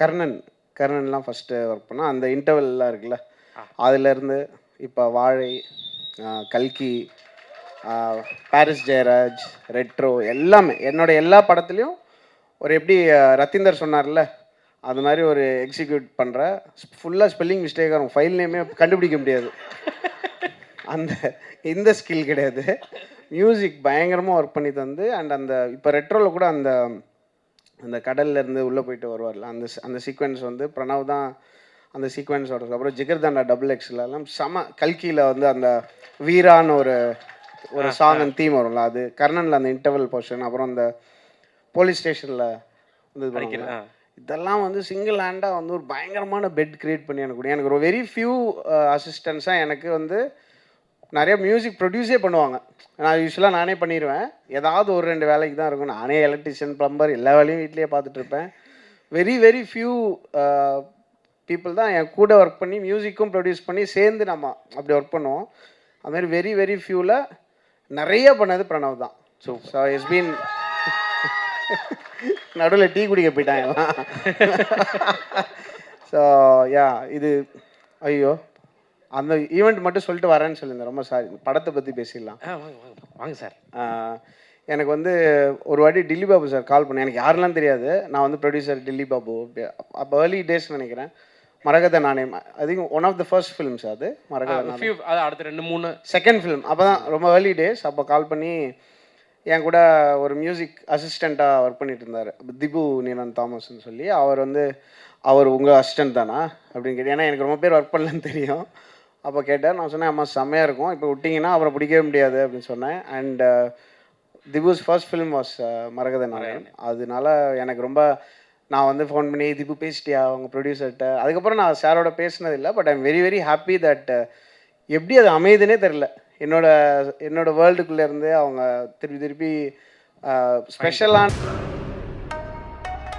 Karnan கர்ணன்லாம் first work பண்ணேன். அந்த இன்டர்வல்லாம் இருக்குல்ல, அதுலேருந்து இப்போ வாழை, கல்கி, பாரிஸ் ஜெயராஜ், ரெட்ரோ எல்லாமே என்னோட எல்லா படத்துலையும் ஒரு எப்படி ரத்தீந்தர் சொன்னார்ல, அது மாதிரி ஒரு எக்ஸிக்யூட் பண்ணுற ஃபுல்லாக ஸ்பெல்லிங் மிஸ்டேக்காக இருக்கும். ஃபைல் நேமே கண்டுபிடிக்க முடியாது. அந்த இந்த ஸ்கில் கிடையாது. மியூசிக் பயங்கரமாக ஒர்க் பண்ணி தந்து அண்ட் அந்த இப்போ ரெட்ரோவில் கூட அந்த அந்த கடல்ல இருந்து உள்ளே போயிட்டு வருவார்ல, அந்த அந்த சீக்வன்ஸ் வந்து பிரணவ் தான் அந்த சீக்வன்ஸோட. அப்புறம் ஜிகர்தண்டா டபுள் எக்ஸ்லாம் செம. கல்கியில் வந்து அந்த வீரான்னு ஒரு ஒரு சாங் அண்ட் தீம் வரும்ல, அது கர்ணனில் அந்த இன்டர்வல் போர்ஷன். அப்புறம் அந்த போலீஸ் ஸ்டேஷனில் வந்து இது பண்ணுவாங்க. இதெல்லாம் வந்து சிங்கிள் ஹேண்டாக வந்து ஒரு பயங்கரமான பெட் கிரியேட் பண்ணி எனக்கு ஒரு வெரி ஃபியூ அசிஸ்டன்ஸாக எனக்கு வந்து நிறைய மியூசிக் ப்ரொடியூஸே பண்ணுவாங்க. நான் யூஸ்வலாக நானே பண்ணிடுவேன். ஏதாவது ஒரு 2 வேலைக்கு தான் இருக்கும். நானே எலக்ட்ரிஷியன், ப்ளம்பர் எல்லா வேலையும் வீட்லேயே பார்த்துட்ருப்பேன். வெரி வெரி ஃபியூ பீப்புள் தான் என் கூட ஒர்க் பண்ணி மியூசிக்கும் ப்ரொடியூஸ் பண்ணி சேர்ந்து நம்ம அப்படி ஒர்க் பண்ணுவோம். அதுமாதிரி வெரி வெரி ஃபியூவில் நிறைய பண்ணது பிரணவ் தான். ஸோ இட்ஸ் பீன் நடுவில் டீ குடிக்க போயிட்டாங்க. ஸோ யா இது ஐயோ அந்த ஈவெண்ட் மட்டும் சொல்லிட்டு வரேன்னு சொல்லியிருந்தேன். ரொம்ப சாரி. படத்தை பற்றி பேசிடலாம். வாங்க சார். எனக்கு வந்து ஒரு வாட்டி டில்லி பாபு சார் கால் பண்ணேன். எனக்கு யாரெல்லாம் தெரியாது. நான் வந்து ப்ரொடியூசர் டில்லி பாபு. அப்போ ஏர்லி டேஸ் நினைக்கிறேன். Maragatha Naanayam I think one of the first films அது. மரகத நாணயம் அடுத்த 2-3 செகண்ட் ஃபிலிம். அப்போ தான் ரொம்ப ஏர்லி டேஸ். அப்போ கால் பண்ணி என் கூட ஒரு மியூசிக் அசிஸ்டண்ட்டாக ஒர்க் பண்ணிட்டு இருந்தார், திபு நீலன் தாமஸ்ன்னு சொல்லி. அவர் உங்கள் அசிஸ்டன்ட் தானா அப்படின்னு கேட்டேன். ஏன்னா எனக்கு ரொம்ப பேர் ஒர்க் பண்ணலன்னு தெரியும். அப்போ கேட்டார். நான் சொன்னேன், அம்மா செம்மையாக இருக்கும், இப்போ விட்டிங்கன்னா அப்புறம் பிடிக்கவே முடியாது அப்படின்னு சொன்னேன். அண்ட் திபுஸ் ஃபர்ஸ்ட் ஃபிலிம் வாஸ் மரகத நாணயம். அதனால எனக்கு ரொம்ப நான் வந்து ஃபோன் பண்ணி திபு பேசிட்டியா அவங்க ப்ரொடியூசர்கிட்ட. அதுக்கப்புறம் நான் சாரோட பேசினதில்லை. But I am very very happy that எப்படி அது அமையுதுன்னே தெரில. என்னோட வேர்ல்டுக்குள்ளேருந்து அவங்க திருப்பி ஸ்பெஷலான